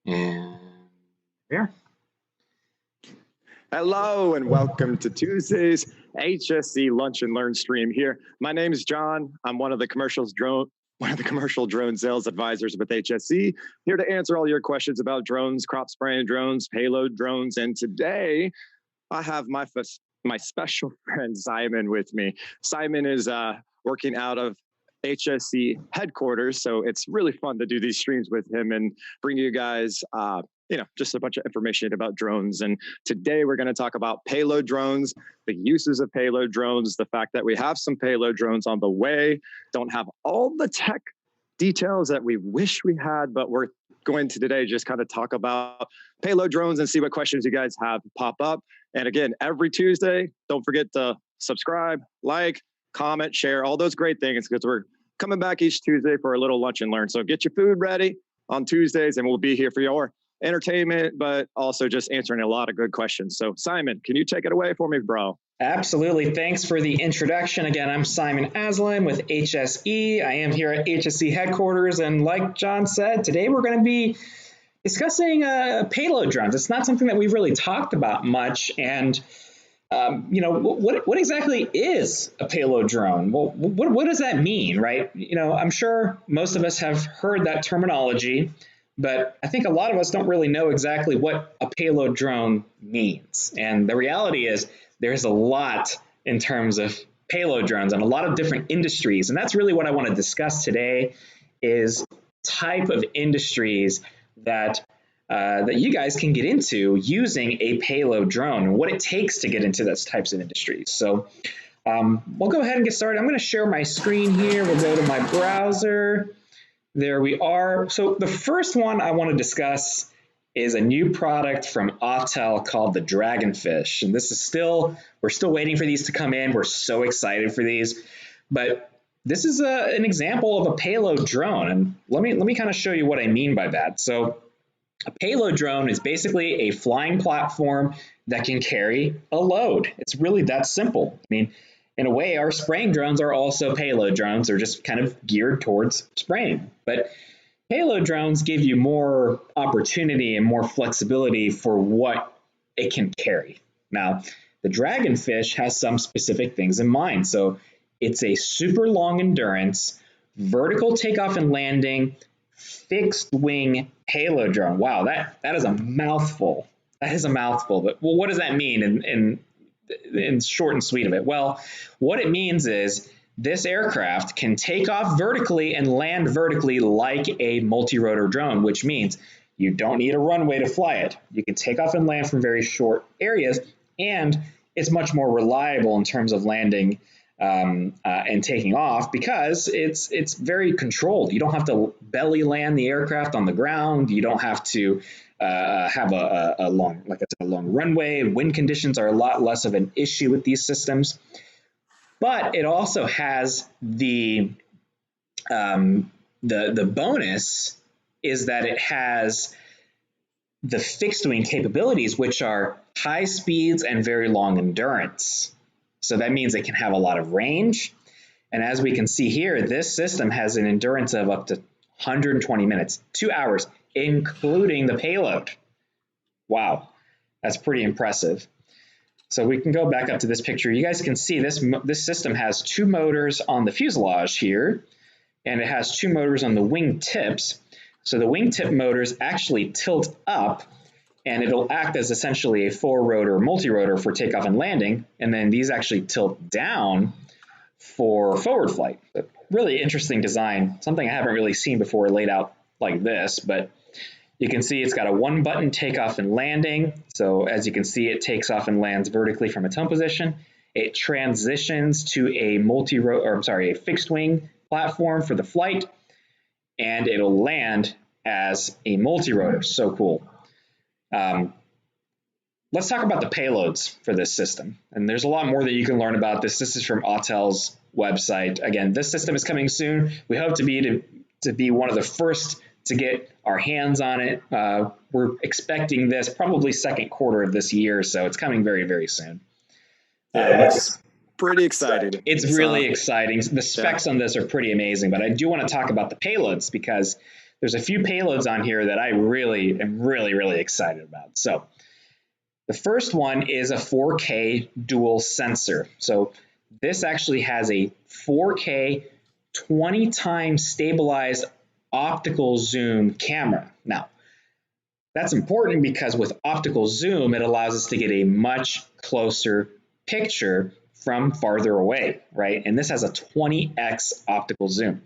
And yeah. Hello and welcome to Tuesday's HSC Lunch and Learn stream here. My name is John. I'm one of the commercial drone sales advisors with HSC, here to answer all your questions about drones, crop spraying drones, payload drones, and today I have my special friend Simon with me. Simon is working out of HSC headquarters, so it's really fun to do these streams with him and bring you guys just a bunch of information about drones. And today we're going to talk about payload drones, the uses of payload drones, the fact that we have some payload drones on the way, don't have all the tech details that we wish we had, but we're going to today just kind of talk about payload drones and see what questions you guys have pop up. And again, every Tuesday, don't forget to subscribe, like, comment, share, all those great things, because we're coming back each Tuesday for a little lunch and learn. So get your food ready on Tuesdays and we'll be here for your entertainment, but also just answering a lot of good questions. So Simon, can you take it away for me, bro? Absolutely. Thanks for the introduction. Again, I'm Simon Aslan with HSE. I am here at HSE headquarters. And like John said, today we're going to be discussing payload drones. It's not something that we've really talked about much. And what exactly is a payload drone? Well, what does that mean, right? I'm sure most of us have heard that terminology, but I think a lot of us don't really know exactly what a payload drone means. And the reality is there's a lot in terms of payload drones and a lot of different industries. And that's really what I want to discuss today is type of industries that you guys can get into using a payload drone and what it takes to get into those types of industries. So we'll go ahead and get started. I'm going to share my screen here. We'll go to my browser. There we are. So the first one I want to discuss is a new product from Autel called the Dragonfish. And this is we're still waiting for these to come in. We're so excited for these. But this is an example of a payload drone. And let me kind of show you what I mean by that. So a payload drone is basically a flying platform that can carry a load. It's really that simple. I mean, in a way, our spraying drones are also payload drones. They're just kind of geared towards spraying. But payload drones give you more opportunity and more flexibility for what it can carry. Now, the Dragonfish has some specific things in mind. So it's a super long endurance, vertical takeoff and landing, fixed wing payload drone. Wow, that is a mouthful. That is a mouthful. But well, what does that mean in short and sweet of it? Well, what it means is this aircraft can take off vertically and land vertically like a multi-rotor drone, which means you don't need a runway to fly it. You can take off and land from very short areas, and it's much more reliable in terms of landing and taking off because it's very controlled. You don't have to belly land the aircraft on the ground. You don't have to have a long runway. Wind conditions are a lot less of an issue with these systems. But it also has the bonus is that it has the fixed wing capabilities, which are high speeds and very long endurance. So that means it can have a lot of range. And as we can see here, this system has an endurance of up to 120 minutes, 2 hours, including the payload. Wow, that's pretty impressive. So we can go back up to this picture. You guys can see this system has 2 motors on the fuselage here, and it has 2 motors on the wing tips. So the wingtip motors actually tilt up, and it'll act as essentially a 4-rotor multi-rotor for takeoff and landing, and then these actually tilt down for forward flight. But really interesting design, something I haven't really seen before laid out like this, but you can see it's got a 1-button takeoff and landing. So as you can see, it takes off and lands vertically from its home position. It transitions to a fixed wing platform for the flight, and it'll land as a multi-rotor. So cool. Let's talk about the payloads for this system. And there's a lot more that you can learn about this. This is from Autel's website. Again, this system is coming soon. We hope to be one of the first to get our hands on it. We're expecting this probably second quarter of this year, so it's coming very, very soon. It's pretty exciting. It's really exciting. The specs on this are pretty amazing, but I do want to talk about the payloads because there's a few payloads on here that I really am really excited about. So the first one is a 4K dual sensor. So this actually has a 4K 20 times stabilized optical zoom camera. Now, that's important because with optical zoom, it allows us to get a much closer picture from farther away, right? And this has a 20x optical zoom.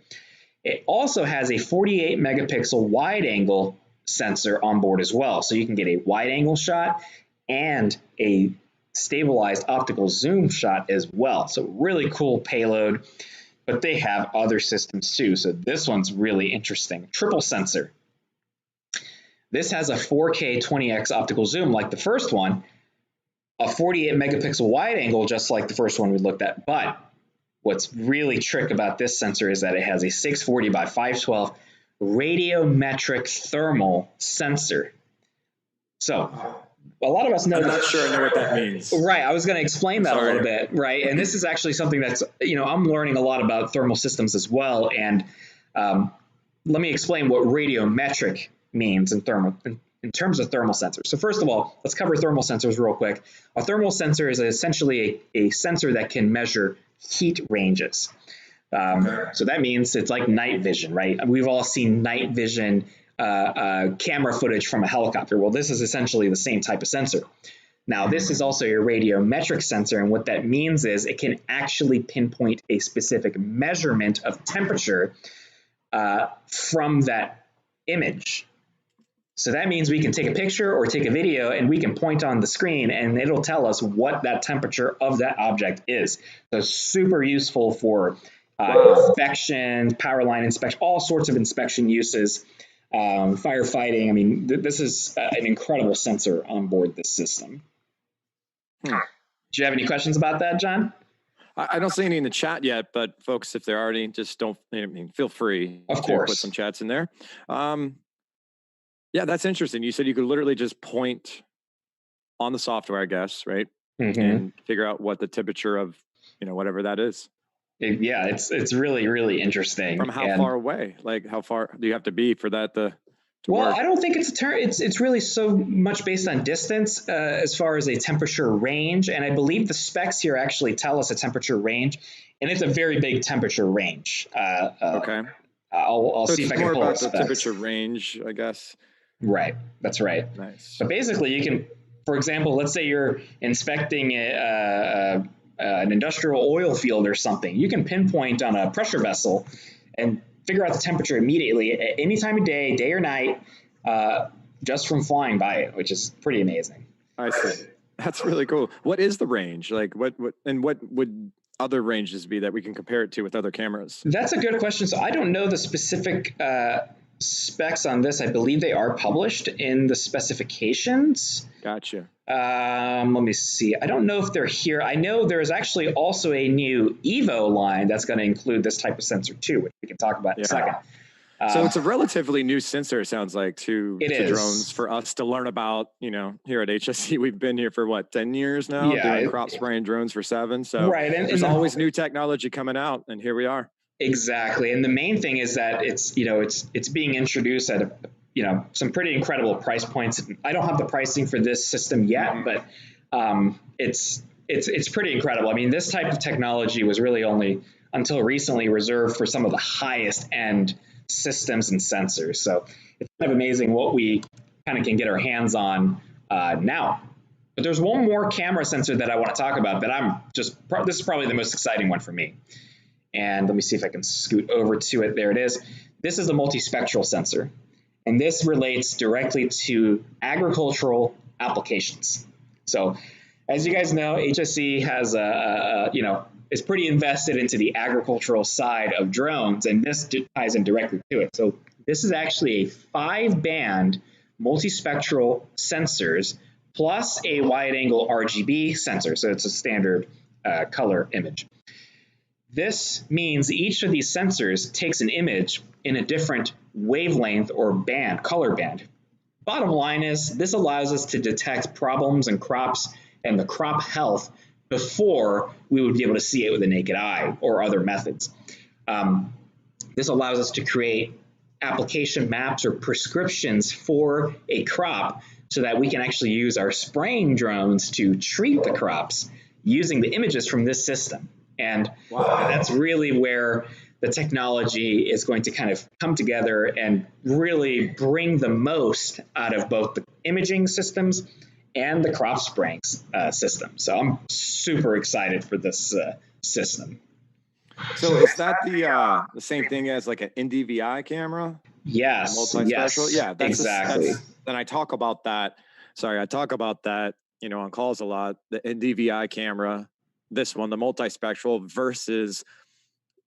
It also has a 48 megapixel wide angle sensor on board as well. So you can get a wide angle shot and a stabilized optical zoom shot as well. So really cool payload, but they have other systems too. So this one's really interesting. Triple sensor. This has a 4K 20x optical zoom like the first one, a 48 megapixel wide angle just like the first one we looked at. But what's really trick about this sensor is that it has a 640 by 512 radiometric thermal sensor. So a lot of us know I'm not sure I know what that means. Right, I was going to explain that a little bit, right? And this is actually something that's, I'm learning a lot about thermal systems as well. And let me explain what radiometric means in terms of thermal sensors. So first of all, let's cover thermal sensors real quick. A thermal sensor is essentially a sensor that can measure heat ranges. So that means it's like night vision, right? We've all seen night vision camera footage from a helicopter. Well, this is essentially the same type of sensor. Now, this is also a radiometric sensor, and what that means is it can actually pinpoint a specific measurement of temperature from that image. So that means we can take a picture or take a video and we can point on the screen and it'll tell us what that temperature of that object is. So it's super useful for inspection, power line inspection, all sorts of inspection uses, firefighting. I mean, this is an incredible sensor on board this system. Do you have any questions about that, John? I don't see any in the chat yet, but folks, if there are any, just feel free of to course put some chats in there. Yeah, that's interesting. You said you could literally just point on the software, I guess, right? And figure out what the temperature of, whatever that is. Yeah, it's really interesting. From how far away? Like how far do you have to be for that to work? I don't think it's really so much based on distance as far as a temperature range. And I believe the specs here actually tell us a temperature range, and it's a very big temperature range. Okay. I'll see if I can pull up the temperature range, I guess. Right. That's right. Nice. But basically, you can, for example, let's say you're inspecting an industrial oil field or something. You can pinpoint on a pressure vessel and figure out the temperature immediately at any time of day, day or night, just from flying by it, which is pretty amazing. I see. That's really cool. What is the range? Like what would other ranges be that we can compare it to with other cameras? That's a good question. So I don't know the specific specs on this. I believe they are published in the specifications. Gotcha. Let me see. I don't know if they're here. I know there's actually also a new Evo line that's going to include this type of sensor too, which we can talk about in a second. So it's a relatively new sensor, it sounds like, to drones for us to learn about. Here at HSC, we've been here for 10 years now, doing crop spraying drones for 7. So there's always new technology coming out, and here we are. Exactly. And the main thing is that it's being introduced at some pretty incredible price points. I don't have the pricing for this system yet, but it's pretty incredible. I mean, this type of technology was really only until recently reserved for some of the highest end systems and sensors. So it's kind of amazing what we kind of can get our hands on now. But there's one more camera sensor that I want to talk about that this is probably the most exciting one for me. And let me see if I can scoot over to it. There it is. This is the multi-spectral sensor. And this relates directly to agricultural applications. So as you guys know, HSC has is pretty invested into the agricultural side of drones, and this ties in directly to it. So this is actually a 5-band multispectral sensors plus a wide-angle RGB sensor. So it's a standard color image. This means each of these sensors takes an image in a different wavelength or band, color band. Bottom line is this allows us to detect problems in crops and the crop health before we would be able to see it with the naked eye or other methods. This allows us to create application maps or prescriptions for a crop so that we can actually use our spraying drones to treat the crops using the images from this system. And that's really where the technology is going to kind of come together and really bring the most out of both the imaging systems and the crop spraying system. So I'm super excited for this system. So is that the same thing as like an NDVI camera? Yes. Multi-spectral? Yes, Yeah, exactly. And I talk about that. Sorry, I talk about that, on calls a lot. The NDVI camera, this one, the multi-spectral versus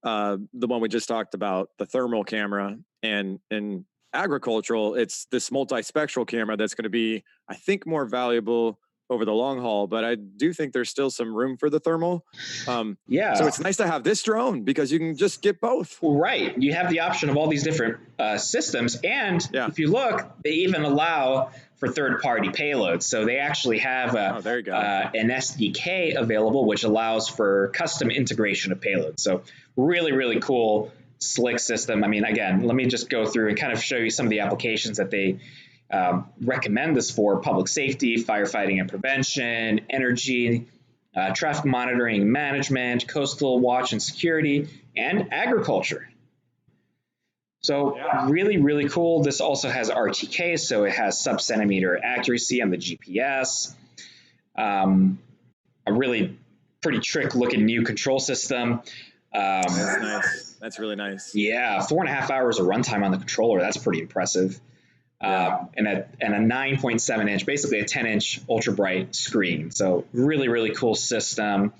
the one we just talked about, the thermal camera. And in agricultural, it's this multi-spectral camera that's going to be, I think, more valuable over the long haul, but I do think there's still some room for the thermal. So it's nice to have this drone because you can just get both. Right. You have the option of all these different systems. And if you look, they even allow for third-party payloads. So they actually have an SDK available, which allows for custom integration of payloads. So really, really cool, slick system. I mean, again, let me just go through and kind of show you some of the applications that they recommend this for: public safety, firefighting and prevention, energy, traffic monitoring and management, coastal watch and security, and agriculture. So really, really cool. This also has RTK, so it has sub-centimeter accuracy on the GPS. A really pretty trick-looking new control system. That's nice. That's really nice. Yeah, 4.5 hours of runtime on the controller. That's pretty impressive. And a 9.7 inch, basically a 10-inch ultra bright screen. So really, really cool system.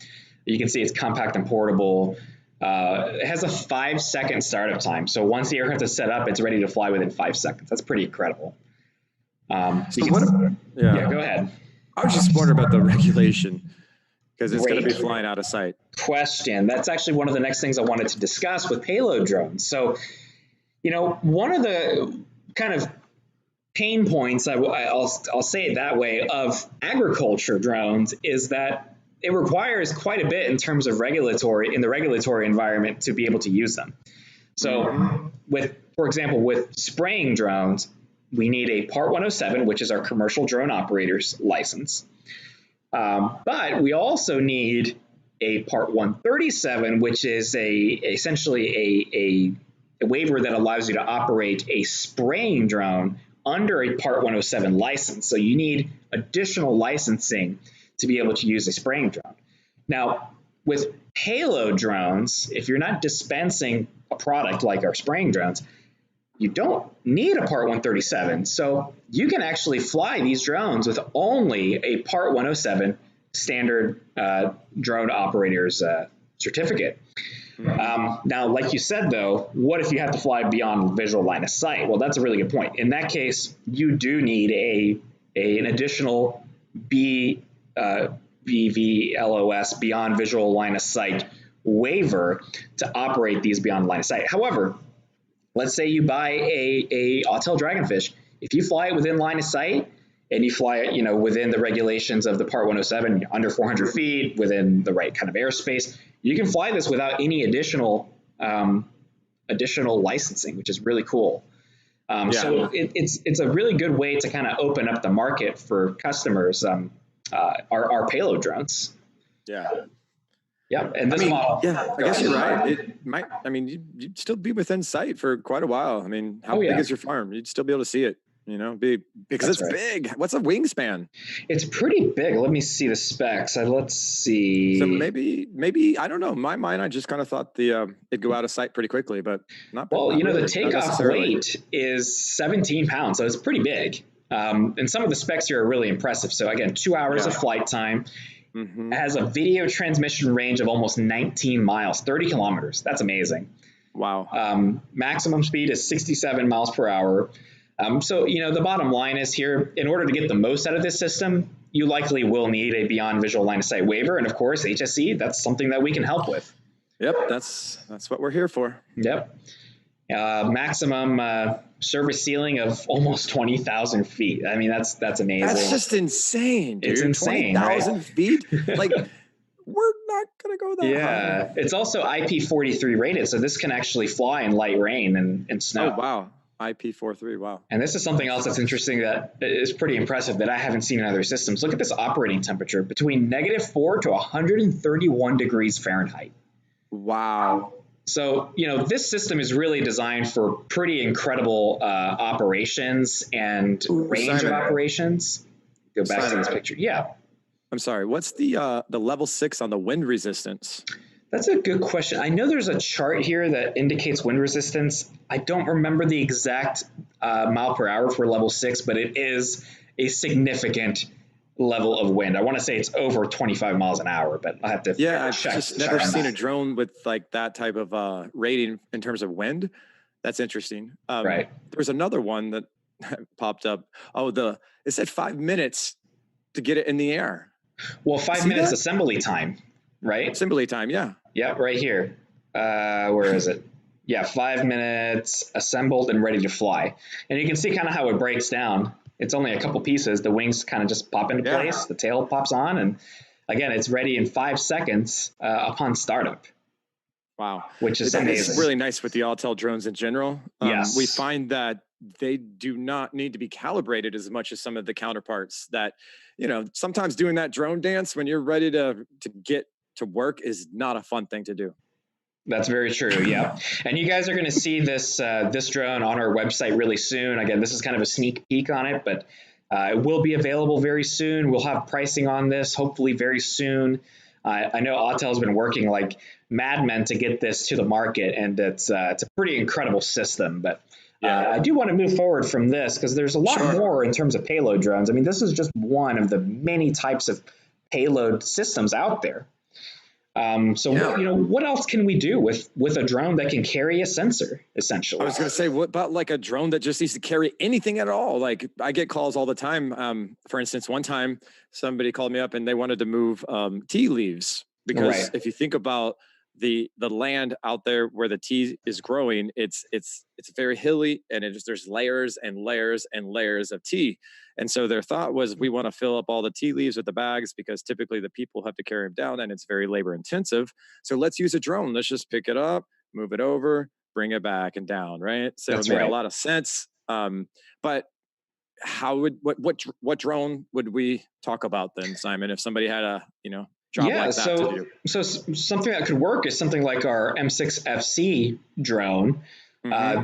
You can see it's compact and portable. It has a 5-second startup time. So once the aircraft is set up, it's ready to fly within 5 seconds. That's pretty incredible. Go ahead. I was just wondering about the regulation because it's going to be flying out of sight. Question. That's actually one of the next things I wanted to discuss with payload drones. So, one of the kind of pain points, I'll say it that way, of agriculture drones is that it requires quite a bit in terms of regulatory environment to be able to use them. So for example, with spraying drones, we need a Part 107, which is our commercial drone operator's license. But we also need a Part 137, which is essentially a waiver that allows you to operate a spraying drone under a Part 107 license. So you need additional licensing to be able to use a spraying drone. Now, with payload drones, if you're not dispensing a product like our spraying drones, you don't need a Part 137. So you can actually fly these drones with only a Part 107 standard drone operator's certificate. Now, like you said, though, what if you have to fly beyond visual line of sight? Well, that's a really good point. In that case, you do need an additional BVLOS, beyond visual line of sight waiver to operate these beyond line of sight. However, let's say you buy a Autel Dragonfish. If you fly it within line of sight and you fly it, within the regulations of the Part 107, under 400 feet, within the right kind of airspace, you can fly this without any additional licensing, which is really cool. So it's a really good way to kind of open up the market for customers. Our payload drones. And this model. I guess you're right. It might. I mean, you'd still be within sight for quite a while. I mean, how big is your farm? You'd still be able to see it. Because it's big. What's a wingspan? It's pretty big. Let me see the specs. Let's see. So maybe I don't know. In my mind, I just kind of thought it'd go out of sight pretty quickly, but not. Well, not really, the takeoff weight is 17 pounds, so it's pretty big. And some of the specs here are really impressive. So again, 2 hours of flight time. It has a video transmission range of almost 19 miles, 30 kilometers. That's amazing. Wow. Maximum speed is 67 miles per hour. So, the bottom line is here, in order to get the most out of this system, you likely will need a beyond visual line of sight waiver. And of course, HSE, that's something that we can help with. Yep. That's what we're here for. Yep. Maximum service ceiling of almost 20,000 feet. I mean, that's amazing. That's just insane, dude. It's insane, 20,000 feet? Like, we're not going to go that high. It's also IP43 rated, so this can actually fly in light rain and snow. Oh, wow. IP43, wow. And this is something else that's interesting that is pretty impressive that I haven't seen in other systems. Look at this operating temperature between -4 to 131 degrees Fahrenheit. Wow. So, this system is really designed for pretty incredible operations and range of operations. Go back to this picture. Yeah. I'm sorry. What's the level 6 on the wind resistance? That's a good question. I know there's a chart here that indicates wind resistance. I don't remember the exact mile per hour for level 6, but it is a significant level of wind. I want to say it's over 25 miles an hour, but I'll have to check. I've just never seen a drone with like that type of rating in terms of wind. That's interesting. Right. There was another one that popped up. Oh, it said 5 minutes to get it in the air. Well, 5 minutes assembly time, right? Assembly time, yeah. Yeah, right here. Where is it? Yeah, 5 minutes assembled and ready to fly. And you can see kind of how it breaks down. It's only a couple pieces. The wings kind of just pop into place. The tail pops on. And again, it's ready in 5 seconds upon startup. Wow. Which is amazing. It's really nice with the Autel drones in general. Yes. We find that they do not need to be calibrated as much as some of the counterparts that, sometimes doing that drone dance when you're ready to get to work is not a fun thing to do. That's very true. Yeah. And you guys are going to see this drone on our website really soon. Again, this is kind of a sneak peek on it, but it will be available very soon. We'll have pricing on this hopefully very soon. I know Autel has been working like madmen to get this to the market, and it's a pretty incredible system. But I do want to move forward from this because there's a lot more in terms of payload drones. I mean, this is just one of the many types of payload systems out there. What else can we do with a drone that can carry a sensor, essentially? I was going to say, what about like a drone that just needs to carry anything at all? Like I get calls all the time. For instance, one time somebody called me up and they wanted to move tea leaves because if you think about the land out there where the tea is growing, it's very hilly and there's layers and layers and layers of tea. And so their thought was, we want to fill up all the tea leaves with the bags because typically the people have to carry them down and it's very labor intensive. So let's use a drone. Let's just pick it up, move it over, bring it back and down. Right. So it made a lot of sense. But what drone would we talk about then, Simon, if somebody had a, job like that to do? So something that could work is something like our M6FC drone.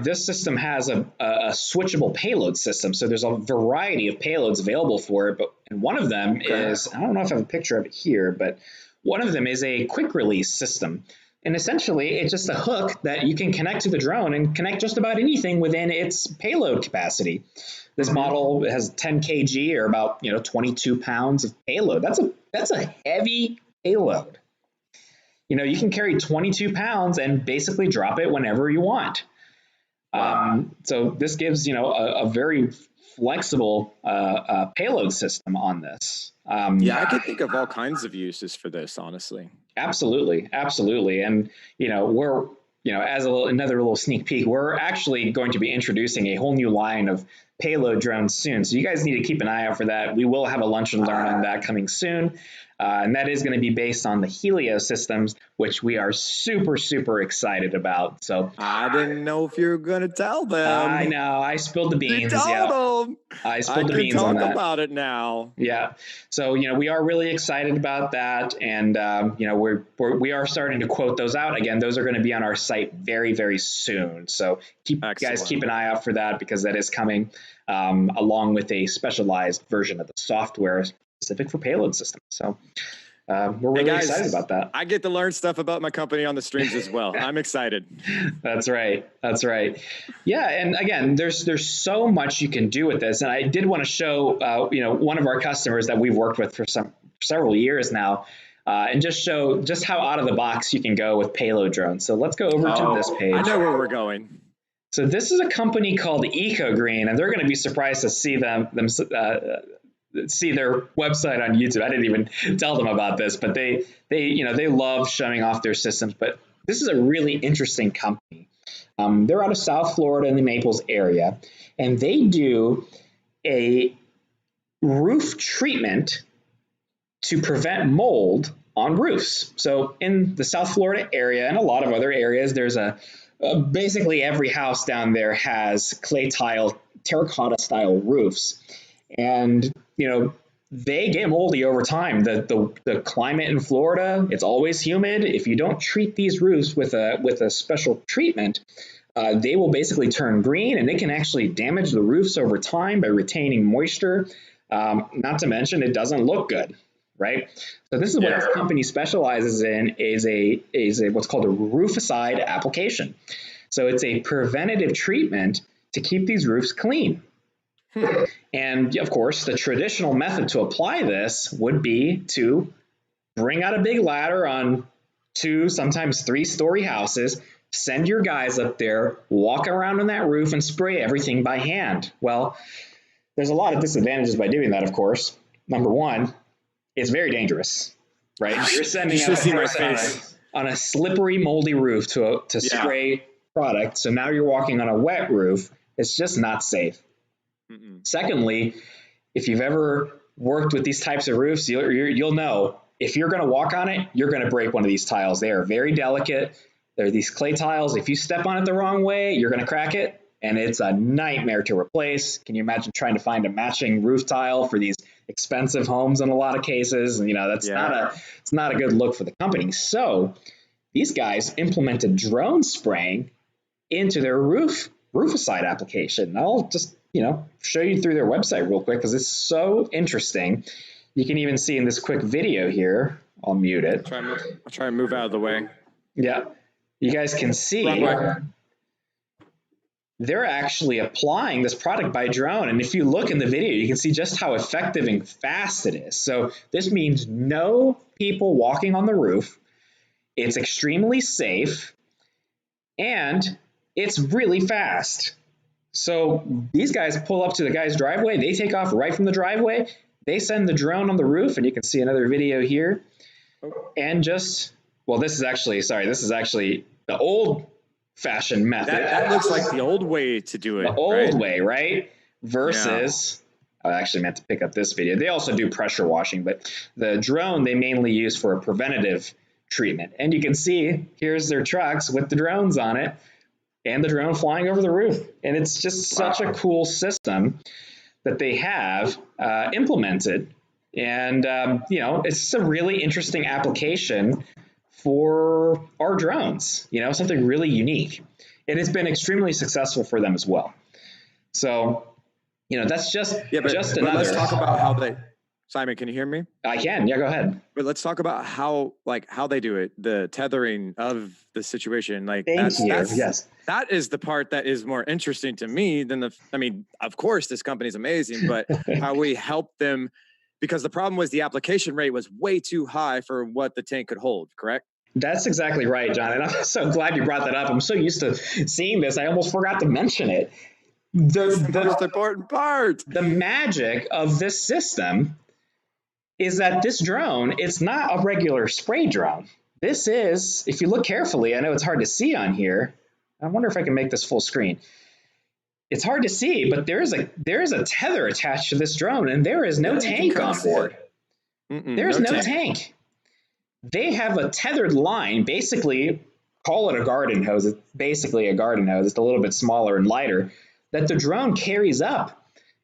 This system has a switchable payload system. So there's a variety of payloads available for it. And one of them is, I don't know if I have a picture of it here, but one of them is a quick release system. And essentially, it's just a hook that you can connect to the drone and connect just about anything within its payload capacity. This model has 10 kg or about 22 pounds of payload. That's a heavy payload. You can carry 22 pounds and basically drop it whenever you want. So this gives, a very flexible payload system on this. I could think of all kinds of uses for this, honestly. Absolutely. And, we're, as another little sneak peek, we're actually going to be introducing a whole new line of payload drones soon. So you guys need to keep an eye out for that. We will have a lunch and learn on that coming soon. And that is going to be based on the Helio systems, which we are super, super excited about. So I didn't know if you were going to tell them. I know. I spilled the beans. You told them. I spilled the beans on that. I can talk about it now. Yeah. So, we are really excited about that. And, we are starting to quote those out. Again, those are going to be on our site very, very soon. So guys keep an eye out for that because that is coming along with a specialized version of the software specific for payload systems. So we're really excited about that. I get to learn stuff about my company on the streams as well. I'm excited. That's right. Yeah. And again, there's so much you can do with this. And I did want to show, one of our customers that we've worked with for several years now, and just show just how out of the box you can go with payload drones. So let's go over to this page. I know where we're going. So this is a company called EcoGreen, and they're going to be surprised to see see their website on YouTube. I didn't even tell them about this, but they love showing off their systems. But this is a really interesting company. They're out of South Florida in the Naples area, and they do a roof treatment to prevent mold on roofs. So in the South Florida area and a lot of other areas, there's a Basically every house down there has clay tile, terracotta style roofs. And, they get moldy over time. The climate in Florida, it's always humid. If you don't treat these roofs with a special treatment, they will basically turn green, and it can actually damage the roofs over time by retaining moisture. Not to mention, it doesn't look good, right? So this is what this company specializes in is a what's called a rooficide application. So it's a preventative treatment to keep these roofs clean. And of course, the traditional method to apply this would be to bring out a big ladder on 2, sometimes 3-story houses, send your guys up there, walk around on that roof and spray everything by hand. Well, there's a lot of disadvantages by doing that, of course. Number one, it's very dangerous, right? You're sending out a person on a slippery, moldy roof to spray product. So now you're walking on a wet roof. It's just not safe. Secondly, if you've ever worked with these types of roofs, you'll know if you're going to walk on it, you're going to break one of these tiles. They are very delicate. They're these clay tiles. If you step on it the wrong way, you're going to crack it, and it's a nightmare to replace. Can you imagine trying to find a matching roof tile for these expensive homes in a lot of cases? That's not a good look for the company. So these guys implemented drone spraying into their rooficide application. I'll just show you through their website real quick because it's so interesting. You can even see in this quick video here. I'll mute it. I'll try and move out of the way. Yeah, you guys can see they're actually applying this product by drone. And if you look in the video, you can see just how effective and fast it is. So this means no people walking on the roof. It's extremely safe, and it's really fast. So these guys pull up to the guy's driveway. They take off right from the driveway. They send the drone on the roof, and you can see another video here. And this is actually the old-fashioned method. That looks like the old way to do it. The old way, right? Versus, I actually meant to pick up this video. They also do pressure washing, but the drone they mainly use for a preventative treatment. And you can see here's their trucks with the drones on it, and the drone flying over the roof. And it's just such a cool system that they have implemented. And, it's a really interesting application for our drones, something really unique. And it's been extremely successful for them as well. So, that's just another. Let's talk about how they... Simon, can you hear me? I can. Yeah, go ahead. But let's talk about how they do it, the tethering of the situation. Yes. That is the part that is more interesting to me than of course, this company is amazing, but how we help them, because the problem was the application rate was way too high for what the tank could hold, correct? That's exactly right, John. And I'm so glad you brought that up. I'm so used to seeing this, I almost forgot to mention it. The most important part. The magic of this system is that this drone, it's not a regular spray drone. This is, if you look carefully, I know it's hard to see on here. I wonder if I can make this full screen. It's hard to see, but there is a tether attached to this drone, and there is no tank on board. There's no tank. They have a tethered line, basically, call it a garden hose. It's basically a garden hose. It's a little bit smaller and lighter, that the drone carries up.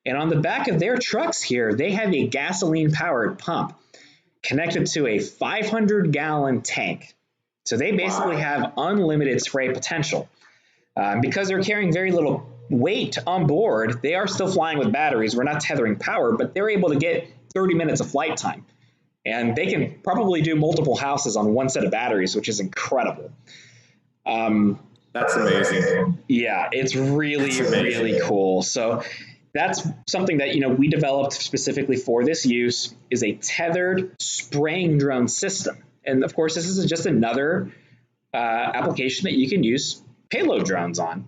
And on the back of their trucks here, they have a gasoline-powered pump connected to a 500-gallon tank. So they basically have unlimited spray potential. Because they're carrying very little weight on board, they are still flying with batteries. We're not tethering power, but they're able to get 30 minutes of flight time. And they can probably do multiple houses on one set of batteries, which is incredible. That's amazing. Yeah, it's really cool. So that's something that, we developed specifically for this use, is a tethered spraying drone system. And of course, this is just another application that you can use payload drones on.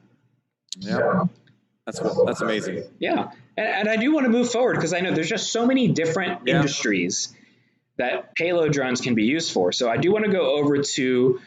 Yeah, that's amazing. Yeah, and I do want to move forward because I know there's just so many different industries that payload drones can be used for. So I do want to go over to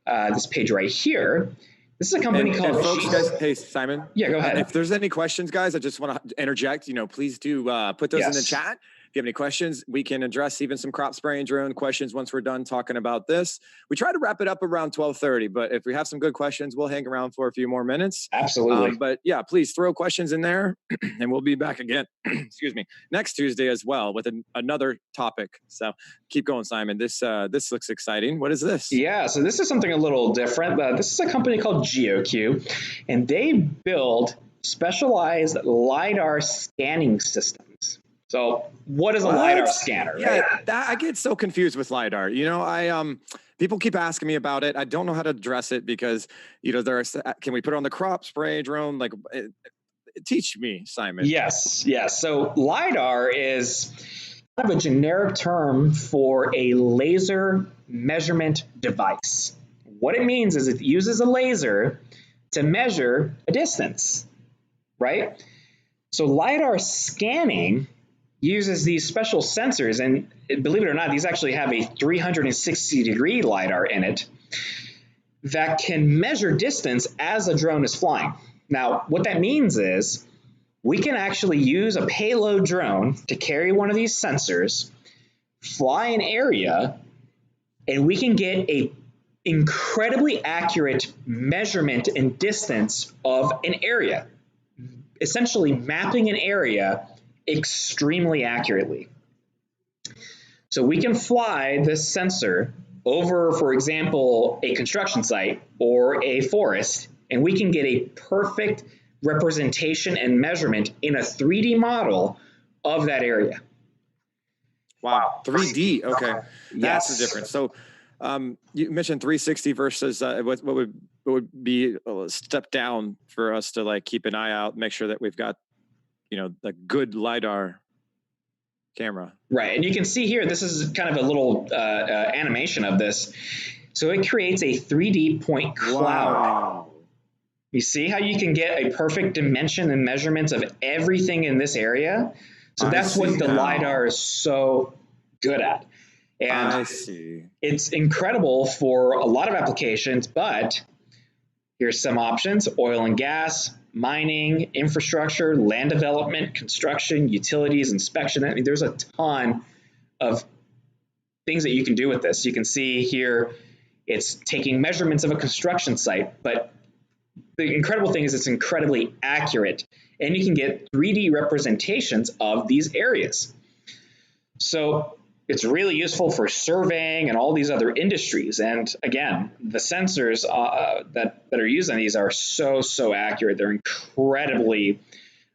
this page right here. This is a company called... folks, guys, hey, Simon. Yeah, go ahead. If there's any questions, guys, I just want to interject. Please do put those in the chat, you have any questions, we can address even some crop spraying drone questions once we're done talking about this. We try to wrap it up around 12:30, but if we have some good questions, we'll hang around for a few more minutes. Absolutely. But yeah, please throw questions in there, and we'll be back again, excuse me, next Tuesday as well with another topic. So keep going, Simon. This looks exciting. What is this? Yeah, so this is something a little different. This is a company called GeoQ, and they build specialized LiDAR scanning systems. So what is a LiDAR scanner? Yeah, right? I get so confused with LiDAR. You know, people keep asking me about it. I don't know how to address it because, you know, can we put it on the crop spray drone? Like, teach me, Simon. Yes. So LiDAR is kind of a generic term for a laser measurement device. What it means is it uses a laser to measure a distance, right? So LiDAR scanning uses these special sensors, and believe it or not, these actually have a 360-degree LiDAR in it that can measure distance as a drone is flying. Now, what that means is we can actually use a payload drone to carry one of these sensors, fly an area, and we can get a incredibly accurate measurement and distance of an area, essentially mapping an area extremely accurately. So we can fly this sensor over, for example, a construction site or a forest, and we can get a perfect representation and measurement in a 3D model of that area. Wow, 3D. Okay, that's Yes. the difference. So you mentioned 360 versus what would be a step down for us to like keep an eye out, make sure that we've got, you know, the good LiDAR camera. Right, and you can see here, this is kind of a little animation of this. So it creates a 3D point cloud. Wow. You see how you can get a perfect dimension and measurements of everything in this area? So that's what the LiDAR is so good at. And I see. It's incredible for a lot of applications, but here's some options: oil and gas, mining, infrastructure, land development, construction, utilities, inspection. I mean, there's a ton of things that you can do with this. You can see here, it's taking measurements of a construction site, but the incredible thing is it's incredibly accurate, and you can get 3D representations of these areas. So it's really useful for surveying and all these other industries. And again, the sensors that are used on these are so accurate. They're incredibly,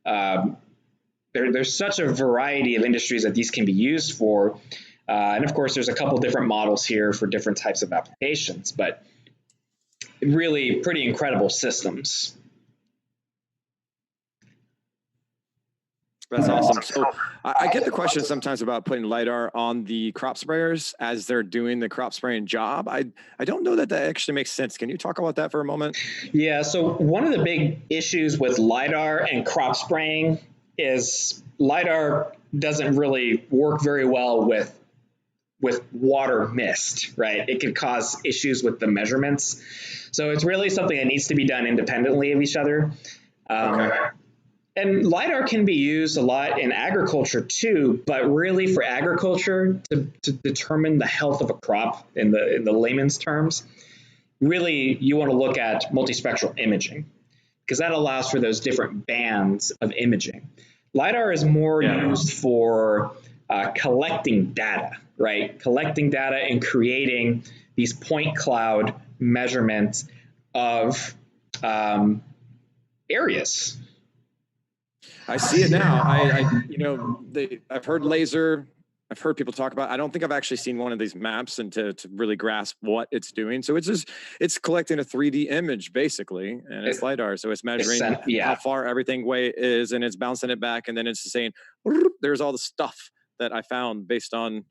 there's such a variety of industries that these can be used for. And of course, there's a couple different models here for different types of applications, but really pretty incredible systems. That's awesome. So I get the question sometimes about putting LiDAR on the crop sprayers as they're doing the crop spraying job. I don't know that actually makes sense. Can you talk about that for a moment? Yeah, so one of the big issues with LiDAR and crop spraying is LiDAR doesn't really work very well with water mist, right? It can cause issues with the measurements. So it's really something that needs to be done independently of each other. Okay. And LiDAR can be used a lot in agriculture too, but really for agriculture to determine the health of a crop in the layman's terms, really you want to look at multispectral imaging because that allows for those different bands of imaging. LiDAR is more used for collecting data, right? Collecting data and creating these point cloud measurements of areas. I see it now. I've heard laser. I've heard people talk about it. I don't think I've actually seen one of these maps and to really grasp what it's doing. So it's collecting a 3D image basically, and it's LiDAR. So it's measuring how far everything is, and it's bouncing it back, and then it's saying, there's all the stuff that I found based on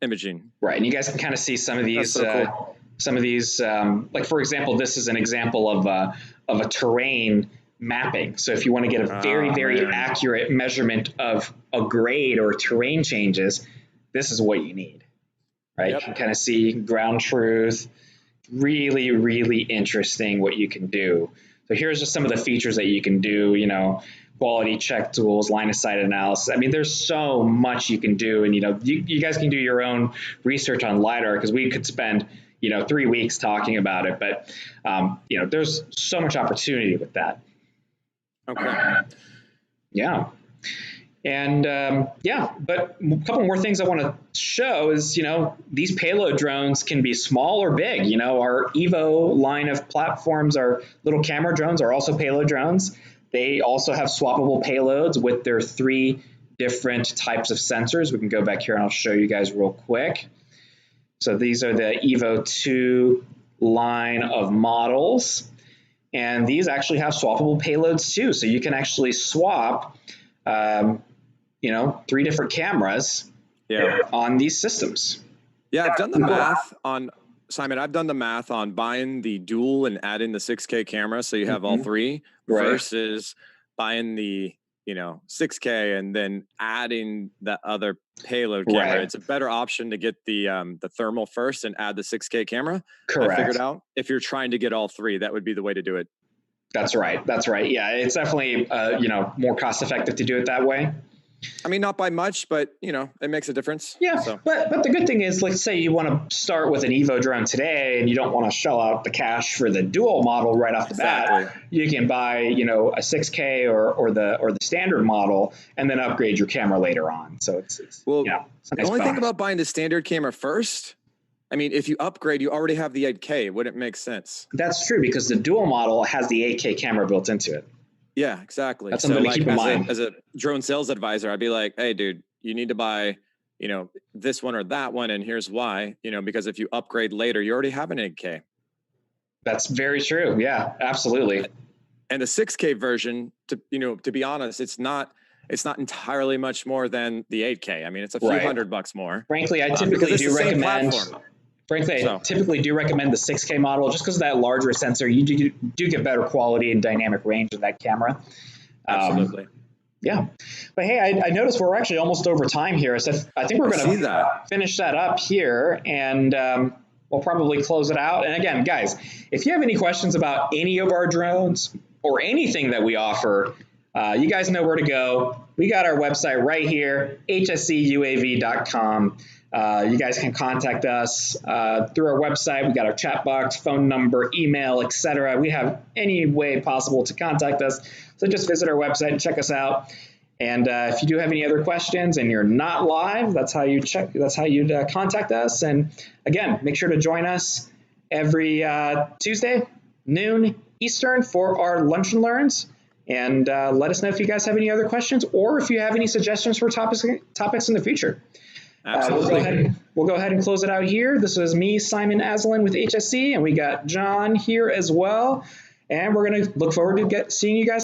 imaging. Right, and you guys can kind of see some of these. So cool. Some of these, like for example, this is an example of a terrain mapping. So if you want to get a very accurate measurement of a grade or terrain changes, this is what you need, right? Yep. You can kind of see ground truth. Really interesting what you can do. So here's just some of the features that you can do, quality check tools, line of sight analysis. I mean, there's so much you can do, and you guys can do your own research on Lidar, because we could spend 3 weeks talking about it, but there's so much opportunity with that. Okay. Yeah. And but a couple more things I want to show is, these payload drones can be small or big. Our Evo line of platforms, our little camera drones, are also payload drones. They also have swappable payloads with their 3 different types of sensors. We can go back here and I'll show you guys real quick. So these are the Evo 2 line of models. And these actually have swappable payloads too. So you can actually swap 3 different cameras on these systems. Yeah, I've done the math on, Simon, I've done the math on buying the dual and adding the 6K camera, so you have all 3, versus buying the 6K and then adding the other payload camera. It's a better option to get the thermal first and add the 6K camera. Correct. I figured out, if you're trying to get all 3, that would be the way to do it. That's right. Yeah, it's definitely more cost effective to do it that way. I mean, not by much, but it makes a difference. Yeah, so. but the good thing is, let's say you want to start with an Evo drone today, and you don't want to shell out the cash for the dual model right off the bat. You can buy a 6K or the standard model, and then upgrade your camera later on. So it's a nice the only thing about buying the standard camera first, I mean, if you upgrade, you already have the 8K. It wouldn't make sense. That's true, because the dual model has the 8K camera built into it. Yeah, exactly. That's something to keep in mind. As a drone sales advisor, I'd be like, hey, dude, you need to buy, this one or that one. And here's why, because if you upgrade later, you already have an 8K. That's very true. Yeah, absolutely. And the 6K version, to be honest, it's not entirely much more than the 8K. I mean, it's a few $100 more. Frankly, I typically do recommend. I typically do recommend the 6K model, just because of that larger sensor. You do get better quality and dynamic range of that camera. Absolutely. Yeah. But hey, I noticed we're actually almost over time here. So I think we're going to finish that up here, and we'll probably close it out. And again, guys, if you have any questions about any of our drones or anything that we offer, you guys know where to go. We got our website right here, hscuav.com. You guys can contact us through our website. We got our chat box, phone number, email, etc. We have any way possible to contact us. So just visit our website and check us out. And if you do have any other questions and you're not live, that's how you contact us. And again, make sure to join us every Tuesday, noon Eastern, for our Lunch and Learns. And let us know if you guys have any other questions, or if you have any suggestions for topics in the future. We'll go ahead and close it out here. This was me, Simon Aslan with HSC, and we got John here as well. And we're going to look forward to seeing you guys